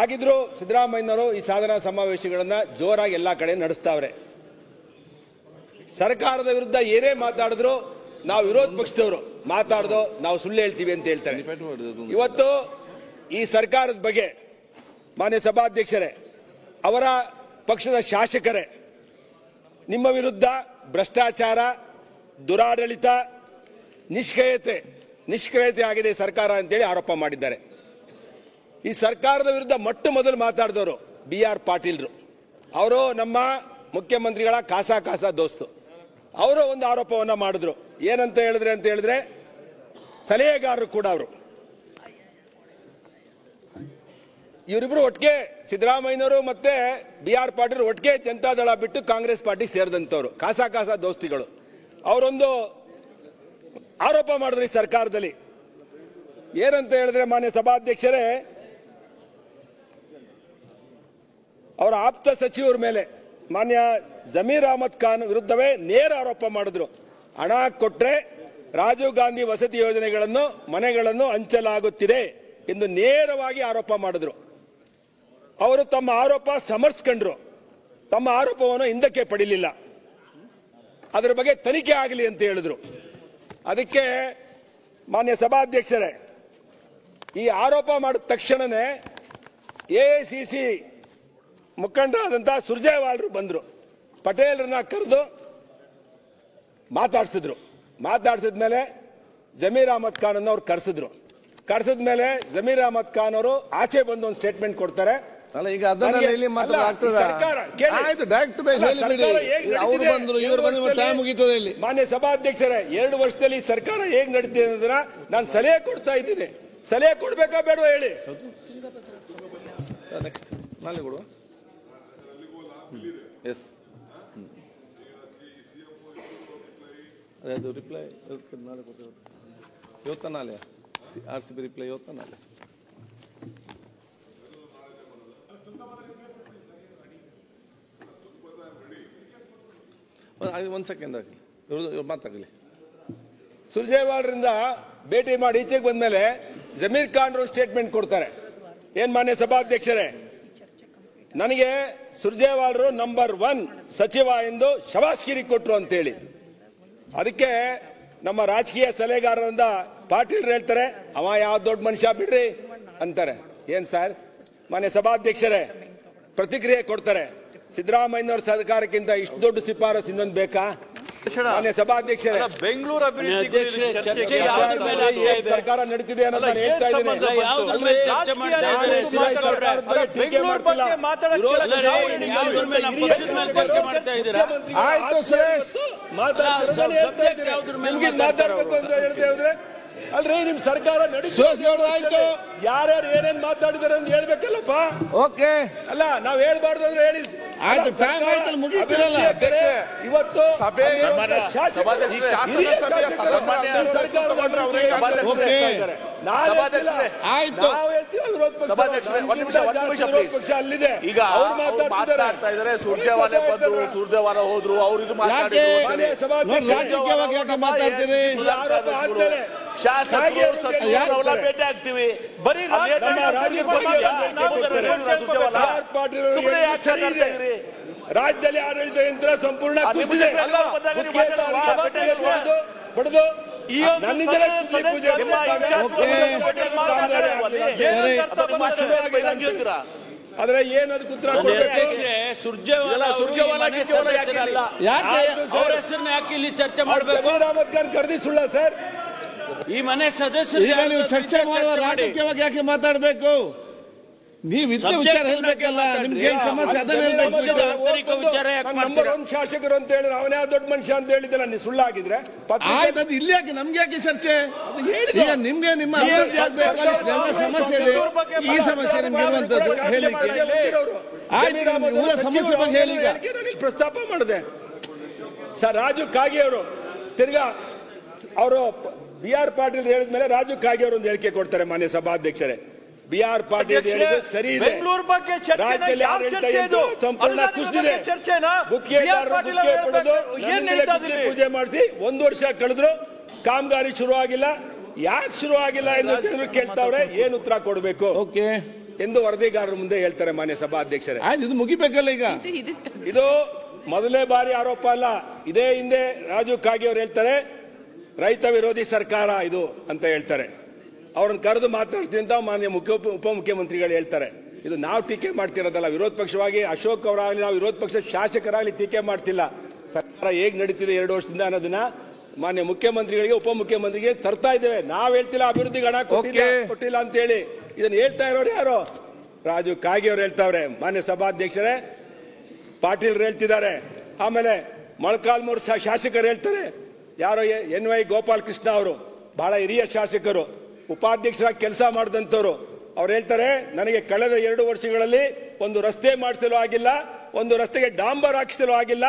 ಆಗಿದ್ರು ಸಿದ್ದರಾಮಯ್ಯನವರು ಈ ಸಾಧನಾ ಸಮಾವೇಶಗಳನ್ನ ಜೋರಾಗಿ ಎಲ್ಲಾ ಕಡೆ ನಡೆಸ್ತಾವ್ರೆ. ಸರ್ಕಾರದ ವಿರುದ್ಧ ಏನೇ ಮಾತಾಡಿದ್ರು ನಾವು ವಿರೋಧ ಪಕ್ಷದವರು ಮಾತಾಡ್ದೋ ನಾವು ಸುಳ್ಳು ಹೇಳ್ತೀವಿ ಅಂತ ಹೇಳ್ತಾರೆ. ಇವತ್ತು ಈ ಸರ್ಕಾರದ ಬಗ್ಗೆ ಮಾನ್ಯ ಸಭಾಧ್ಯಕ್ಷರೇ, ಅವರ ಪಕ್ಷದ ಶಾಸಕರೇ ನಿಮ್ಮ ವಿರುದ್ಧ ಭ್ರಷ್ಟಾಚಾರ, ದುರಾಡಳಿತ, ನಿಷ್ಕ್ರಿಯತೆ ಆಗಿದೆ ಸರ್ಕಾರ ಅಂತೇಳಿ ಆರೋಪ ಮಾಡಿದ್ದಾರೆ. ಈ ಸರ್ಕಾರದ ವಿರುದ್ಧ ಮೊಟ್ಟ ಮೊದಲು ಮಾತಾಡಿದವರು BR ಪಾಟೀಲ್ರು. ಅವರು ನಮ್ಮ ಮುಖ್ಯಮಂತ್ರಿಗಳ ಕಾಸಾ ದೋಸ್ತು. ಅವರು ಒಂದು ಆರೋಪವನ್ನ ಮಾಡಿದ್ರು. ಏನಂತ ಹೇಳಿದ್ರೆ ಸಲಹೆಗಾರರು ಕೂಡ ಅವರು. ಇವರಿಬ್ರು ಒಟ್ಟಿಗೆ ಸಿದ್ದರಾಮಯ್ಯನವರು ಮತ್ತೆ BR ಪಾಟೀಲ್ ಒಟ್ಟಿಗೆ ಜನತಾದಳ ಬಿಟ್ಟು ಕಾಂಗ್ರೆಸ್ ಪಾರ್ಟಿ ಸೇರಿದಂತವ್ರು, ಕಾಸಾ ದೋಸ್ತಿಗಳು. ಅವರೊಂದು ಆರೋಪ ಮಾಡಿದ್ರು ಈ ಸರ್ಕಾರದಲ್ಲಿ. ಏನಂತ ಹೇಳಿದ್ರೆ ಮಾನ್ಯ ಸಭಾಧ್ಯಕ್ಷರೇ, ಅವರ ಆಪ್ತ ಸಚಿವರ ಮೇಲೆ ಮಾನ್ಯ ಜಮೀರ್ ಅಹಮದ್ ಖಾನ್ ವಿರುದ್ಧವೇ ನೇರ ಆರೋಪ ಮಾಡಿದ್ರು. ಹಣ ಕೊಟ್ರೆ ರಾಜೀವ್ ಗಾಂಧಿ ವಸತಿ ಯೋಜನೆಗಳನ್ನು ಮನೆಗಳನ್ನು ಹಂಚಲಾಗುತ್ತಿದೆ ಎಂದು ನೇರವಾಗಿ ಆರೋಪ ಮಾಡಿದ್ರು. ಅವರು ತಮ್ಮ ಆರೋಪ ಸಮರ್ಥಿಸಿಕೊಂಡ್ರು. ತಮ್ಮ ಆರೋಪವನ್ನು ಹಿಂದಕ್ಕೆ ಪಡಿಲಿಲ್ಲ. ಅದರ ಬಗ್ಗೆ ತನಿಖೆ ಆಗಲಿ ಅಂತ ಹೇಳಿದ್ರು. ಅದಕ್ಕೆ ಮಾನ್ಯ ಸಭಾಧ್ಯಕ್ಷರೇ, ಈ ಆರೋಪ ಮಾಡಿದ ತಕ್ಷಣನೇ AICC ಮುಖಂಡರಾದಂತಹ ಸುರ್ಜೇವಾಲರು ಬಂದ್ರು. ಪಟೇಲ್ರನ್ನ ಕರೆದು ಮಾತಾಡ್ಸಿದ್ಮೇಲೆ ಜಮೀರ್ ಅಹಮದ್ ಖಾನ್ ಅನ್ನು ಅವ್ರು ಕರೆಸಿದ್ಮೇಲೆ ಜಮೀರ್ ಅಹಮದ್ ಖಾನ್ ಅವರು ಆಚೆ ಬಂದು ಒಂದು ಸ್ಟೇಟ್ಮೆಂಟ್ ಕೊಡ್ತಾರೆ. ಅಲ್ಲ, ಈಗ ಅದನ್ನ ಇಲ್ಲಿ ಮಾತ್ರ ಆಗ್ತದ. ಆಯ್ತು, ಡೈರೆಕ್ಟ್ ಹೇಳಿಬಿಡಿ. ಅವರು ಬಂದ್ರು, ಇವರು ಬಂದ್ರು, ಟೈಮ್ ಮುಗೀತದೆ ಇಲ್ಲಿ. ಮಾನ್ಯ ಸಭಾಧ್ಯಕ್ಷರೇ, 2 ವರ್ಷದಲ್ಲಿ ಸರ್ಕಾರ ಹೇಗ್ ನಡೀತಿದೆ ಅನ್ನೋದನ್ನ ನಾನು ಸಲಹೆ ಕೊಡ್ತಾ ಇದ್ದೀನಿ. ಸಲಹೆ ಕೊಡ್ಬೇಕಾ ಬೇಡವಾ ಹೇಳಿ. ನಾಳೆ ಕೊಡುವ. ಎಸ್, ಅದು ರಿಪ್ಲೈ ನಾಳೆ ಕೊಡ್ತೇವೆ. ಇವತ್ತ ನಾಳೆ RCB ರಿಪ್ಲೈ ಇವತ್ತ ನಾಳೆ. ಒಂದು ಸೆಕೆಂಡ್ ಆಗಲಿ, ಮಾತಾಗಲಿ. ಸುರ್ಜೇವಾಲರಿಂದ ಭೇಟಿ ಮಾಡಿ ಈಚೆಗೆ ಬಂದ್ಮೇಲೆ ಜಮೀರ್ ಖಾನ್ ಸ್ಟೇಟ್ಮೆಂಟ್ ಕೊಡ್ತಾರೆ. ಏನ್ ಮಾನ್ಯ ಸಭಾಧ್ಯಕ್ಷರೇ, ನನಗೆ ಸುರ್ಜೇವಾಲರು ನಂಬರ್ 1 ಸಚಿವ ಎಂದು ಶಬಾಷ್ಗಿರಿ ಕೊಟ್ರು ಅಂತೇಳಿ. ಅದಕ್ಕೆ ನಮ್ಮ ರಾಜಕೀಯ ಸಲಹೆಗಾರರಿಂದ ಪಾಟೀಲ್ ಹೇಳ್ತಾರೆ, ಅವ ಯಾವ ದೊಡ್ಡ ಮನುಷ್ಯ ಬಿಡ್ರಿ ಅಂತಾರೆ. ಏನ್ ಸರ್, ಮಾನ್ಯ ಸಭಾಧ್ಯಕ್ಷರೇ ಪ್ರತಿಕ್ರಿಯೆ ಕೊಡ್ತಾರೆ. ಸಿದ್ದರಾಮಯ್ಯನವರ ಸರ್ಕಾರಕ್ಕಿಂತ ಇಷ್ಟು ದೊಡ್ಡ ಶಿಫಾರಸು ಇನ್ನೊಂದು ಬೇಕಾ? ಮಾನ್ಯ ಸಭಾಧ್ಯಕ್ಷರೇ, ಬೆಂಗಳೂರು ಅಭಿವೃದ್ಧಿ ಸರ್ಕಾರ ನಡೀತಿದೆ ಅನ್ನೋದು ನಾನು ಹೇಳ್ತಾ ಇದ್ದೀನಿ. ಆಯ್ತು ಸುರೇಶ್, ಮಾತಾಡ್ಬೇಕು ಅಂತ ಹೇಳ್ತೇವೆ. ಅಲ್ರಿ, ನಿಮ್ ಸರ್ಕಾರ ಆಯ್ತು, ಯಾರ್ಯಾರು ಏನೇನ್ ಮಾತಾಡಿದಾರೆ ಅಂತ ಹೇಳ್ಬೇಕಲ್ಲಪ್ಪ. ಓಕೆ, ಅಲ್ಲ ನಾವ್ ಹೇಳ್ಬಾರ್ದು ಅಂದ್ರೆ ಹೇಳಿ. ಆಯ್ತು, ಟೈಮ್ ಆಯ್ತಲ್ಲ, ಮುಗಿತಿರಲ್ಲ. ಇವತ್ತು ಪಕ್ಷ ಅಲ್ಲಿದೆ. ಈಗ ಅವ್ರು ಮಾತಾಡ್ತಾ ಇದಾರೆ. ಸುರ್ಜೇವಾಲ ಹೋದ್ರು, ಅವ್ರು ಇದು ಮಾತಾಡ್ತೀರಿ. ಶಾಸಕರು ಸಚಿವರೆಲ್ಲ ಭೇಟಿ ಆಗ್ತೀವಿ. ಬರೀ ರಾಜ್ಯದಲ್ಲಿ ಆಡಳಿತ ಯಂತ್ರ ಸಂಪೂರ್ಣ ಕುಸಿದಿದೆ. ಬಡದು ಆದ್ರೆ ಏನದು ಉತ್ತರ ಸುರ್ಜೇವಾಲ ಯಾಕೆ ಇಲ್ಲಿ ಚರ್ಚೆ ಮಾಡಬೇಕು? ಅಹಮದ್ ಖಾನ್ ಕರೆದಿ ಸುಳ್ಳ ಸರ್? ಈ ಮನೆ ಸದಸ್ಯರು ಈಗ ನೀವು ಚರ್ಚೆ ಮಾಡುವ ರಾಜಕೀಯವಾಗಿ ಯಾಕೆ ಮಾತಾಡಬೇಕು? ನೀವು ಇದ್ದ ವಿಚಾರ ಹೇಳ್ಬೇಕಲ್ಲ. ನಿಮ್ಗೆ ಏನ್ ಸಮಸ್ಯೆ ಅದನ್ನ ಹೇಳ್ಬೇಕು. ನಂಬರ್ 1 ಶಾಸಕರು ಅಂತ ಹೇಳಿದ್ರೆ ಅವನೇ ದೊಡ್ಡ ಮನುಷ್ಯ ಅಂತ ಹೇಳಿದ್ದಲ್ಲ, ನೀವು ಸುಳ್ಳಾಗಿದ್ರೆ ಆಯ್ತು. ಅದು ಇಲ್ಲಿ ಯಾಕೆ, ನಮ್ಗೆ ಯಾಕೆ ಚರ್ಚೆ? ಈಗ ನಿಮ್ಗೆ ನಿಮ್ಮ ಅಭಿವೃದ್ಧಿ ಆಗ್ಬೇಕು, ಎಲ್ಲ ಸಮಸ್ಯೆ ಇದೆ. ಈ ಸಮಸ್ಯೆ ನಿಮ್ಗೆ ಇರುವಂತದ್ದು ಹೇಳಿಕೆ. ಆಯ್ತು, ಊರ ಸಮಸ್ಯೆ ಬಗ್ಗೆ ಹೇಳಿ. ಈಗ ಪ್ರಸ್ತಾಪ ಮಾಡಿದೆ ಸರ್. ರಾಜು ಕಾಗೆ ಅವರು ತಿರ್ಗಾ ಅವರು BR ಪಾಟೀಲ್ ಹೇಳಿದ್ಮೇಲೆ ರಾಜು ಕಾಗೆ ಅವರು ಒಂದು ಹೇಳಿಕೆ ಕೊಡ್ತಾರೆ. ಮಾನ್ಯ ಸಭಾಧ್ಯಕ್ಷರೇ, BR ಪಾಟೀಲ್ ಹೇಳಿದ್ದು ಸರಿ ಇದೆ. ಬೆಂಗಳೂರು ಬಗ್ಗೆ ರಾಜ್ಯದಲ್ಲಿ ಆಡಳಿತ ಸಂಪೂರ್ಣ ಕುಸಿದಿದೆ. ಪೂಜೆ ಮಾಡಿಸಿ 1 ವರ್ಷ ಕಳೆದ್ರು, ಕಾಮಗಾರಿ ಶುರು ಆಗಿಲ್ಲ. ಯಾಕೆ ಶುರು ಆಗಿಲ್ಲ ಎಂದು ಜನರು ಕೇಳ್ತಾವ್ರೆ. ಏನ್ ಉತ್ತರ ಕೊಡಬೇಕು? ಓಕೆ. ಎಂದು ವರದಿಗಾರರ ಮುಂದೆ ಹೇಳ್ತಾರೆ ಮಾನ್ಯ ಸಭಾಧ್ಯಕ್ಷರೇ. ಆಯ್ತು, ಇದು ಮುಗಿಬೇಕಲ್ಲ ಈಗ. ಇದು ಮೊದಲನೇ ಬಾರಿ ಆರೋಪ ಅಲ್ಲ. ಇದೇ ಹಿಂದೆ ರಾಜು ಕಾಗೆ ಅವರು ಹೇಳ್ತಾರೆ ರೈತ ವಿರೋಧಿ ಸರ್ಕಾರ ಇದು ಅಂತ ಹೇಳ್ತಾರೆ. ಅವ್ರನ್ನ ಕರೆದು ಮಾತಾಡ್ತೀನಿ ಅಂತ ಮಾನ್ಯ ಉಪಮುಖ್ಯಮಂತ್ರಿಗಳು ಹೇಳ್ತಾರೆ. ಇದು ನಾವು ಟೀಕೆ ಮಾಡ್ತಿರೋದಲ್ಲ. ವಿರೋಧ ಪಕ್ಷವಾಗಿ ಅಶೋಕ್ ಅವರಾಗಲಿ, ನಾವು ವಿರೋಧ ಪಕ್ಷ ಶಾಸಕರಾಗಲಿ ಟೀಕೆ ಮಾಡ್ತಿಲ್ಲ. ಸರ್ಕಾರ ಹೇಗ್ ನಡೀತಿದೆ 2 ವರ್ಷದಿಂದ ಅನ್ನೋದನ್ನ ಮಾನ್ಯ ಮುಖ್ಯಮಂತ್ರಿಗಳಿಗೆ ಉಪಮುಖ್ಯಮಂತ್ರಿಗೆ ತರ್ತಾ ಇದ್ದೇವೆ. ನಾವ್ ಹೇಳ್ತಿಲ್ಲ ಅಭಿವೃದ್ಧಿಗೆ ಹಣ ಕೊಟ್ಟಿಲ್ಲ ಅಂತ ಹೇಳಿ. ಇದನ್ನ ಹೇಳ್ತಾ ಇರೋರು ಯಾರು? ರಾಜು ಕಾಗೆ ಅವರು ಹೇಳ್ತಾವ್ರೆ. ಮಾನ್ಯ ಸಭಾಧ್ಯಕ್ಷರೇ, ಪಾಟೀಲ್ ಹೇಳ್ತಿದ್ದಾರೆ. ಆಮೇಲೆ ಮೊಳಕಾಲ್ಮೂರು ಶಾಸಕರು ಹೇಳ್ತಾರೆ. ಯಾರೋ NY ಗೋಪಾಲ್ ಕೃಷ್ಣ ಅವರು ಬಹಳ ಹಿರಿಯ ಶಾಸಕರು, ಉಪಾಧ್ಯಕ್ಷರಾಗಿ ಕೆಲಸ ಮಾಡಿದಂತವ್ರು. ಅವ್ರು ಹೇಳ್ತಾರೆ, ನನಗೆ ಕಳೆದ 2 ವರ್ಷಗಳಲ್ಲಿ ಒಂದು ರಸ್ತೆ ಮಾಡಿಸಲು ಆಗಿಲ್ಲ, ಒಂದು ರಸ್ತೆಗೆ ಡಾಂಬರ್ ಹಾಕಿಸಲು ಆಗಿಲ್ಲ,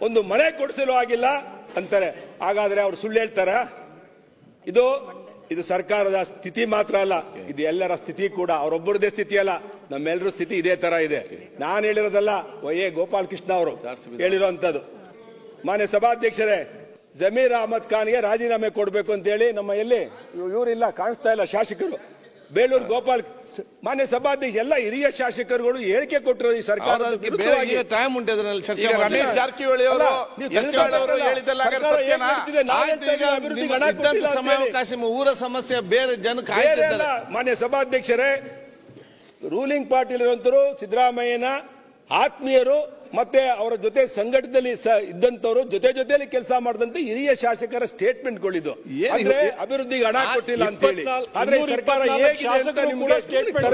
ಒಂದು ಮನೆ ಕೊಡಿಸಲು ಆಗಿಲ್ಲ ಅಂತಾರೆ. ಹಾಗಾದ್ರೆ ಅವ್ರು ಸುಳ್ಳು ಹೇಳ್ತಾರ? ಇದು ಸರ್ಕಾರದ ಸ್ಥಿತಿ ಮಾತ್ರ ಅಲ್ಲ, ಇದು ಎಲ್ಲರ ಸ್ಥಿತಿ ಕೂಡ. ಅವರೊಬ್ಬರದೇ ಸ್ಥಿತಿ ಅಲ್ಲ, ನಮ್ಮೆಲ್ಲರ ಸ್ಥಿತಿ ಇದೇ ತರ ಇದೆ. ನಾನು ಹೇಳಿರೋದಲ್ಲ, ಗೋಪಾಲ್ ಕೃಷ್ಣ ಅವರು ಹೇಳಿರೋಂಥದ್ದು. ಮಾನ್ಯ ಸಭಾಧ್ಯಕ್ಷರೇ, ಜಮೀರ್ ಅಹಮದ್ ಖಾನ್ಗೆ ರಾಜೀನಾಮೆ ಕೊಡಬೇಕು ಅಂತ ಹೇಳಿ ನಮ್ಮ ಇವರಿಲ್ಲ, ಕಾಣಿಸ್ತಾ ಇಲ್ಲ ಶಾಸಕರು, ಬೇಳೂರು ಗೋಪಾಲ್, ಮಾನ್ಯ ಸಭಾಧ್ಯಕ್ಷ ಎಲ್ಲ ಹಿರಿಯ ಶಾಸಕರುಗಳು ಹೇಳಿಕೆ ಕೊಟ್ಟಿರೋದು ಈ ಸರ್ಕಾರದ ವಿರುದ್ಧವಾಗಿ. ಟೈಮ್ ಉಂಟು ಅದರಲ್ಲಿ ಚರ್ಚೆ ಮಾಡಿ. ರಮೇಶ್ ಜಾರಕಿಹೊಳಿ ಅವರು ಸಮಯಾವಕಾಶ, ಊರ ಸಮಸ್ಯೆ ಬೇರೆ ಜನಕ್ಕೆ ಆಯ್ತಿದ್ದಾರೆ. ಮಾನ್ಯ ಸಭಾಧ್ಯಕ್ಷರೇ, ರೂಲಿಂಗ್ ಪಾರ್ಟಿಲಿರುವಂತರು ಸಿದ್ದರಾಮಯ್ಯನ ಆತ್ಮೀಯರು ಮತ್ತೆ ಅವರ ಜೊತೆ ಸಂಘಟನೆಯಲ್ಲಿ ಇದ್ದಂತವರು, ಜೊತೆಯಲ್ಲಿ ಕೆಲಸ ಮಾಡಿದಂತೆ ಹಿರಿಯ ಶಾಸಕರ ಸ್ಟೇಟ್ಮೆಂಟ್ಗಳಿದ್ದು. ಅಂದ್ರೆ ಅಭಿವೃದ್ಧಿಗೆ ಹಣ ಕೊಟ್ಟಿಲ್ಲ ಅಂತ ಹೇಳಿ. ಆದ್ರೆ ಸರ್ಕಾರ ಹೇಗಿದೆ ಅಂತ ನಿಮ್ಗೆ ಸ್ಟೇಟ್ಮೆಂಟ್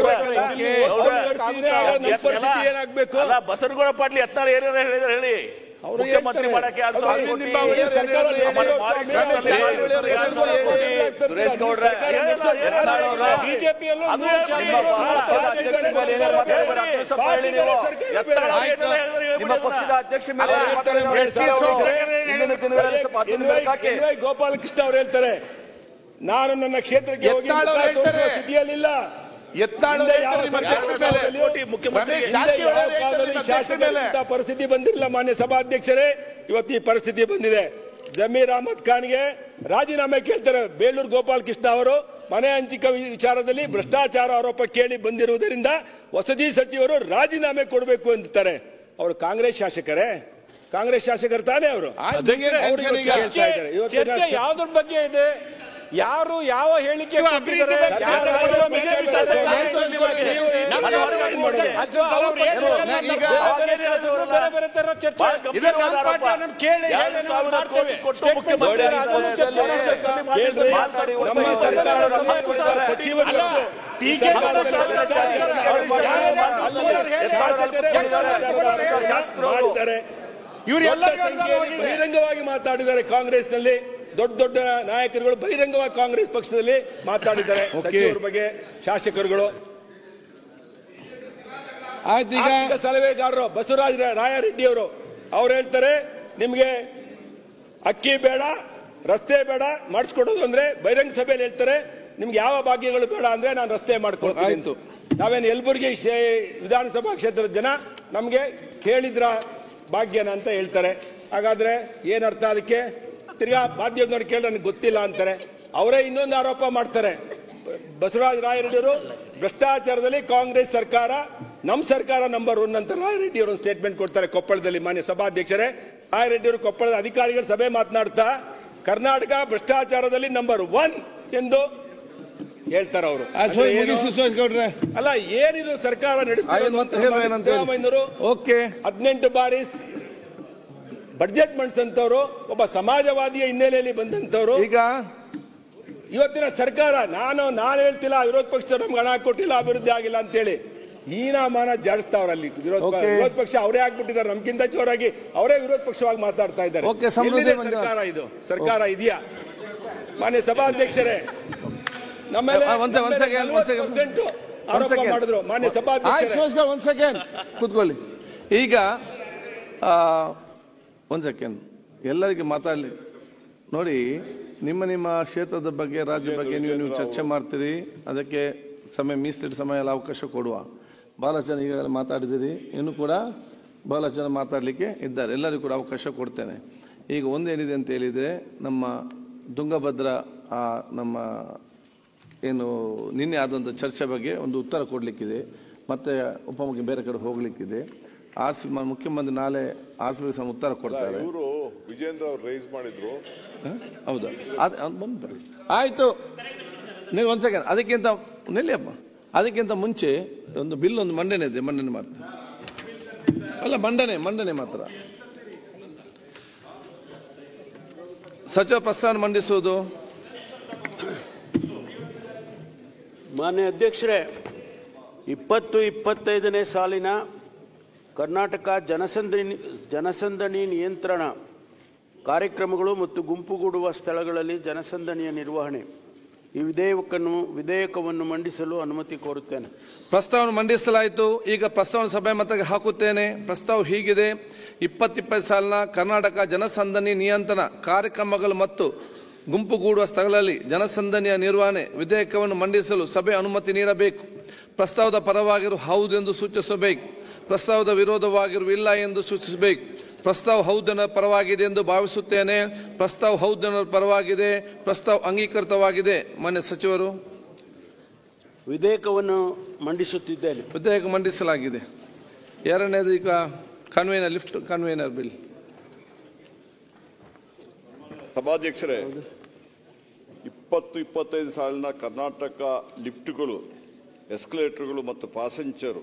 ಏನಾಗಬೇಕು? ಬಸನಗೌಡ ಪಾಟೀಲ್ ಯತ್ನಾಳ್ ಏನೇನು ಹೇಳಿದ್ರೆ ಹೇಳಿ. ಮುಖ್ಯಮಂತ್ರಿ ಮಾಡಕ್ಕೆ ಸುರೇಶ್ ಗೌಡ್ರೆ ನಿಮ್ಮ ಪಕ್ಷದ ಅಧ್ಯಕ್ಷ ಮೇಲೆ ಗೋಪಾಲ ಕೃಷ್ಣ ಅವರು ಹೇಳ್ತಾರೆ, ನಾನು ನನ್ನ ಕ್ಷೇತ್ರಕ್ಕೆ ಹೋಗಿ ಸ್ಥಿತಿಯಲ್ಲಿಲ್ಲ. ಪರಿಸ್ಥಿತಿ ಬಂದಿರಲಿಲ್ಲ. ಮಾನ್ಯ ಸಭಾಧ್ಯಕ್ಷರೇ, ಇವತ್ತು ಈ ಪರಿಸ್ಥಿತಿ ಬಂದಿದೆ. ಜಮೀರ್ ಅಹಮದ್ ಖಾನ್ಗೆ ರಾಜೀನಾಮೆ ಕೇಳ್ತಾರೆ. ಬೇಳೂರು ಗೋಪಾಲ್ ಕೃಷ್ಣ ಅವರು ಮನೆ ಹಂಚಿಕೆ ವಿಚಾರದಲ್ಲಿ ಭ್ರಷ್ಟಾಚಾರ ಆರೋಪ ಕೇಳಿ ಬಂದಿರುವುದರಿಂದ ವಸತಿ ಸಚಿವರು ರಾಜೀನಾಮೆ ಕೊಡಬೇಕು ಅಂತಾರೆ. ಅವರು ಕಾಂಗ್ರೆಸ್ ಶಾಸಕರೇ? ಕಾಂಗ್ರೆಸ್ ಶಾಸಕರು ತಾನೇ ಅವರು? ಯಾವ್ದ್ರ ಬಗ್ಗೆ ಇದೆ? ಯಾರು ಯಾವ ಹೇಳಿಕೆ ಬಹಿರಂಗವಾಗಿ ಮಾತಾಡಿದ್ದಾರೆ. ಕಾಂಗ್ರೆಸ್ನಲ್ಲಿ ದೊಡ್ಡ ನಾಯಕರುಗಳು ಬಹಿರಂಗವಾಗಿ ಕಾಂಗ್ರೆಸ್ ಪಕ್ಷದಲ್ಲಿ ಮಾತಾಡಿದ್ದಾರೆ ಸಚಿವರ ಬಗ್ಗೆ, ಶಾಸಕರುಗಳು. ಈಗ ಸಲಹೆಗಾರರು ಬಸವರಾಜ ರಾಯರೆಡ್ಡಿ ಅವರು ಹೇಳ್ತಾರೆ, ನಿಮ್ಗೆ ಅಕ್ಕಿ ಬೇಡ, ರಸ್ತೆ ಬೇಡ, ಮಾಡಿಸ್ಕೊಡೋದು ಅಂದ್ರೆ ಬಹಿರಂಗ ಸಭೆಯಲ್ಲಿ ಹೇಳ್ತಾರೆ, ನಿಮ್ಗೆ ಯಾವ ಭಾಗ್ಯಗಳು ಬೇಡ ಅಂದ್ರೆ ನಾನು ರಸ್ತೆ ಮಾಡ್ಕೊಡ್ತೀನಿ ಅಂತ. ನಾವೇನು ಯಲಬುರ್ಗಿ ವಿಧಾನಸಭಾ ಕ್ಷೇತ್ರದ ಜನ ನಮ್ಗೆ ಕೇಳಿದ್ರ ಭಾಗ್ಯನ ಅಂತ ಹೇಳ್ತಾರೆ. ಹಾಗಾದ್ರೆ ಏನರ್ಥ ಅದಕ್ಕೆ? ತಿರ್ಗಾ ಮಾಧ್ಯಮದವ್ರು ಕೇಳಿ ನನಗೆ ಗೊತ್ತಿಲ್ಲ ಅಂತಾರೆ. ಅವರೇ ಇನ್ನೊಂದು ಆರೋಪ ಮಾಡ್ತಾರೆ. ಬಸವರಾಜ ರಾಯರೆಡ್ಡಿಯವರು ಭ್ರಷ್ಟಾಚಾರದಲ್ಲಿ ಕಾಂಗ್ರೆಸ್ ಸರ್ಕಾರ, ನಮ್ಮ ಸರ್ಕಾರ ನಂಬರ್ 1 ಅಂತ ರಾಯರೆಡ್ಡಿ ಅವರು ಸ್ಟೇಟ್ಮೆಂಟ್ ಕೊಡ್ತಾರೆ ಕೊಪ್ಪಳದಲ್ಲಿ. ಮಾನ್ಯ ಸಭಾಧ್ಯಕ್ಷರೇ, ರಾಯರೆಡ್ಡಿಯವರು ಕೊಪ್ಪಳದ ಅಧಿಕಾರಿಗಳ ಸಭೆ ಮಾತನಾಡ್ತಾ ಕರ್ನಾಟಕ ಭ್ರಷ್ಟಾಚಾರದಲ್ಲಿ ನಂಬರ್ 1 ಎಂದು ಹೇಳ್ತಾರೆ ಅವರು. ಅಲ್ಲ, ಏನಿದು ಸರ್ಕಾರ ನಡೆಸ್ತಾರೆ? 18 ಬಾರಿ ಬಡ್ಜೆಟ್ ಮಂಡಿಸಿದಂತವರು, ಒಬ್ಬ ಸಮಾಜವಾದಿಯ ಹಿನ್ನೆಲೆಯಲ್ಲಿ ಬಂದಂತವರು. ಈಗ ಇವತ್ತಿನ ಸರ್ಕಾರ, ನಾನು ವಿರೋಧ ಪಕ್ಷ ನಮ್ಗೆ ಹಣ ಕೊಟ್ಟಿಲ್ಲ, ಅಭಿವೃದ್ಧಿ ಆಗಿಲ್ಲ ಅಂತೇಳಿ ಹೀನಾಮಾನ ಜಾಡಿಸ್ತಾವ್ರ. ಅಲ್ಲಿ ವಿರೋಧ ಪಕ್ಷ ಅವರೇ ಆಗ್ಬಿಟ್ಟಿದ್ದಾರೆ. ನಮ್ಗಿಂತ ಜೋರಾಗಿ ಅವರೇ ವಿರೋಧ ಪಕ್ಷವಾಗಿ ಮಾತಾಡ್ತಾ ಇದ್ದಾರೆ. ಸರ್ಕಾರ ಇದು ಸರ್ಕಾರ ಇದೆಯಾ? ಮಾನ್ಯ ಸಭಾಧ್ಯಕ್ಷರೇ, ನಮ್ಮೇಲೆ ಆರೋಪ ಮಾಡಿದ್ರು. ಮಾನ್ಯ ಸಭಾಧ್ಯಕ್ಷರೇ, ಕೂತ್ಕೊಳ್ಳಿ. ಈಗ ಒಂದು ಸೆಕೆಂಡ್, ಎಲ್ಲರಿಗೆ ಮಾತಾಡಲಿ. ನೋಡಿ, ನಿಮ್ಮ ಕ್ಷೇತ್ರದ ಬಗ್ಗೆ, ರಾಜ್ಯದ ಬಗ್ಗೆ ನೀವು ಚರ್ಚೆ ಮಾಡ್ತೀರಿ. ಅದಕ್ಕೆ ಮೀಸಲಿಟ್ಟ ಸಮಯ ಎಲ್ಲ ಅವಕಾಶ ಕೊಡುವ. ಬಹಳಷ್ಟು ಜನ ಈಗಾಗಲೇ ಮಾತಾಡಿದ್ದೀರಿ, ಇನ್ನೂ ಕೂಡ ಬಹಳಷ್ಟು ಜನ ಮಾತಾಡಲಿಕ್ಕೆ ಇದ್ದಾರೆ. ಎಲ್ಲರಿಗೂ ಕೂಡ ಅವಕಾಶ ಕೊಡ್ತೇನೆ. ಈಗ ಒಂದೇನಿದೆ ಅಂತ ಹೇಳಿದರೆ, ನಮ್ಮ ತುಂಗಭದ್ರಾ ನಮ್ಮ ಏನು ನಿನ್ನೆ ಆದಂಥ ಚರ್ಚೆ ಬಗ್ಗೆ ಒಂದು ಉತ್ತರ ಕೊಡಲಿಕ್ಕಿದೆ, ಮತ್ತೆ ಉಪಮುಖ್ಯ ಬೇರೆ ಕಡೆ ಹೋಗ್ಲಿಕ್ಕಿದೆ. ಮುಖ್ಯಮಂತ್ರಿ ನಾಳೆ ಆರ್ಸಿಬಿ ಉತ್ತರ ಕೊಡ್ತಾರೆ. ಇವರು ವಿಜೇಂದ್ರ ಅವರು ರೈಸ್ ಮಾಡಿದ್ರು. ಹೌದಾ? ಬಂದು ಆಯ್ತು, ನೀವು ಒಂದು ಸೆಕೆಂಡ್. ಅದಕ್ಕಿಂತ ನಿಲ್ಲಿಯಪ್ಪ, ಅದಕ್ಕಿಂತ ಮುಂಚೆ ಒಂದು ಬಿಲ್ ಒಂದು ಮಂಡನೆ ಇದೆ, ಮಂಡನೆ ಮಾಡ್ತೀನಿ. ಅಲ್ಲ, ಮಂಡನೆ ಮಾತ್ರ. ಸಚಿವ ಪ್ರಸ್ತಾವ ಮಂಡಿಸುವುದು. ಮಾನ್ಯ ಅಧ್ಯಕ್ಷರೇ, 20-25ನೇ ಸಾಲಿನ ಕರ್ನಾಟಕ ಜನಸಂದಣಿ ನಿಯಂತ್ರಣ ಕಾರ್ಯಕ್ರಮಗಳು ಮತ್ತು ಗುಂಪುಗೂಡುವ ಸ್ಥಳಗಳಲ್ಲಿ ಜನಸಂದಣಿಯ ನಿರ್ವಹಣೆ ಈ ವಿಧೇಯಕವನ್ನು ಮಂಡಿಸಲು ಅನುಮತಿ ಕೋರುತ್ತೇನೆ. ಪ್ರಸ್ತಾವನೆ ಮಂಡಿಸಲಾಯಿತು. ಈಗ ಪ್ರಸ್ತಾವನೆ ಸಭೆ ಮತಕ್ಕೆ ಹಾಕುತ್ತೇನೆ. ಪ್ರಸ್ತಾವ ಹೀಗಿದೆ: 2020 ಸಾಲಿನ ಕರ್ನಾಟಕ ಜನಸಂದಣಿ ನಿಯಂತ್ರಣ ಕಾರ್ಯಕ್ರಮಗಳು ಮತ್ತು ಗುಂಪುಗೂಡುವ ಸ್ಥಳಗಳಲ್ಲಿ ಜನಸಂದಣಿಯ ನಿರ್ವಹಣೆ ವಿಧೇಯಕವನ್ನು ಮಂಡಿಸಲು ಸಭೆ ಅನುಮತಿ ನೀಡಬೇಕು. ಪ್ರಸ್ತಾವದ ಪರವಾಗಿರುವ ಹೌದು ಎಂದು ಸೂಚಿಸಬೇಕು. ಪ್ರಸ್ತಾವದ ವಿರೋಧವಾಗಿರುವ ಇಲ್ಲ ಎಂದು ಸೂಚಿಸಬೇಕು. ಪ್ರಸ್ತಾವ ಹೌದನ ಪರವಾಗಿದೆ ಎಂದು ಭಾವಿಸುತ್ತೇನೆ. ಪ್ರಸ್ತಾವ ಹೌದನ ಪರವಾಗಿದೆ. ಪ್ರಸ್ತಾವ ಅಂಗೀಕೃತವಾಗಿದೆ. ಮಾನ್ಯ ಸಚಿವರು, ವಿಧೇಯಕವನ್ನು ಮಂಡಿಸುತ್ತಿದ್ದೇನೆ. ವಿಧೇಯಕ ಮಂಡಿಸಲಾಗಿದೆ. ಎರಡನೇದು ಈಗ ಕನ್ವೇನರ್, ಲಿಫ್ಟ್ ಕನ್ವೇನರ್ ಬಿಲ್. ಸಭಾಧ್ಯಕ್ಷರೇ, 20-25 ಸಾಲಿನ ಕರ್ನಾಟಕ ಲಿಫ್ಟ್ಗಳು, ಎಸ್ಕಲೇಟರ್ಗಳು ಮತ್ತು ಪ್ಯಾಸೆಂಜರ್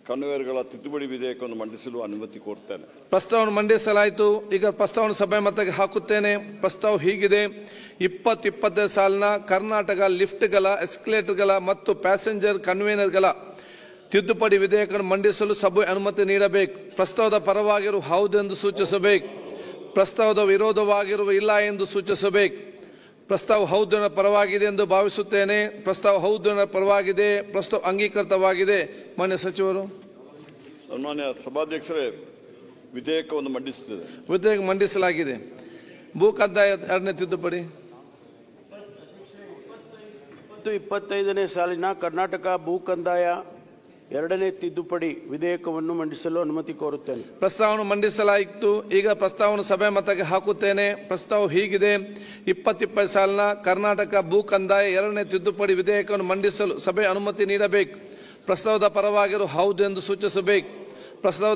ಕನ್ವೇಯರ್ಗಳ ತಿದ್ದುಪಡಿ ವಿಧೇಯಕವನ್ನು ಮಂಡಿಸಲು ಅನುಮತಿ ಕೋರುತ್ತೇನೆ. ಪ್ರಸ್ತಾವನೆ ಮಂಡಿಸಲಾಯಿತು. ಈಗ ಪ್ರಸ್ತಾವನೆ ಸಭೆ ಮತಕ್ಕೆ ಹಾಕುತ್ತೇನೆ. ಪ್ರಸ್ತಾವ ಹೀಗಿದೆ: 20-25 ಸಾಲಿನ ಕರ್ನಾಟಕ ಲಿಫ್ಟ್ಗಳ, ಎಸ್ಕಲೇಟರ್ಗಳ ಮತ್ತು ಪ್ಯಾಸೆಂಜರ್ ಕನ್ವೇಯರ್ಗಳ ತಿದ್ದುಪಡಿ ವಿಧೇಯಕವನ್ನು ಮಂಡಿಸಲು ಸಭೆ ಅನುಮತಿ ನೀಡಬೇಕು. ಪ್ರಸ್ತಾವದ ಪರವಾಗಿರುವ ಹೌದು ಎಂದು ಸೂಚಿಸಬೇಕು. ಪ್ರಸ್ತಾವದ ವಿರೋಧವಾಗಿರುವ ಇಲ್ಲ ಎಂದು ಸೂಚಿಸಬೇಕು. ಪ್ರಸ್ತಾವ ಹೌದನ ಪರವಾಗಿದೆ ಎಂದು ಭಾವಿಸುತ್ತೇನೆ. ಪ್ರಸ್ತಾವ ಹೌದನ ಪರವಾಗಿದೆ. ಪ್ರಸ್ತಾವ ಅಂಗೀಕೃತವಾಗಿದೆ. ಮಾನ್ಯ ಸಚಿವರು. ಸನ್ಮಾನ್ಯ ಸಭಾಧ್ಯಕ್ಷರೇ, ವಿಧೇಯಕವನ್ನು ಮಂಡಿಸುತ್ತದೆ. ವಿಧೇಯಕ ಮಂಡಿಸಲಾಗಿದೆ. ಭೂ ಕಂದಾಯ ಎರಡನೇ ತಿದ್ದುಪಡಿ. 20-25ನೇ ಸಾಲಿನ ಕರ್ನಾಟಕ ಭೂ ಕಂದಾಯ ಎರಡನೇ ತಿದ್ದುಪಡಿ ವಿಧೇಯಕವನ್ನು ಮಂಡಿಸಲು ಅನುಮತಿ ಕೋರುತ್ತೇನೆ. ಪ್ರಸ್ತಾವನೆ ಮಂಡಿಸಲಾಯಿತು. ಈಗ ಪ್ರಸ್ತಾವನೆ ಸಭೆ ಮತಕ್ಕೆ ಹಾಕುತ್ತೇನೆ. ಪ್ರಸ್ತಾವ ಹೀಗಿದೆ: 2020 ಸಾಲಿನ ಕರ್ನಾಟಕ ಭೂ ಕಂದಾಯ ಎರಡನೇ ತಿದ್ದುಪಡಿ ವಿಧೇಯಕವನ್ನು ಮಂಡಿಸಲು ಸಭೆ ಅನುಮತಿ ನೀಡಬೇಕು. ಪ್ರಸ್ತಾವದ ಪರವಾಗಿರುವ ಹೌದು ಎಂದು ಸೂಚಿಸಬೇಕು. ಪ್ರಸ್ತಾವ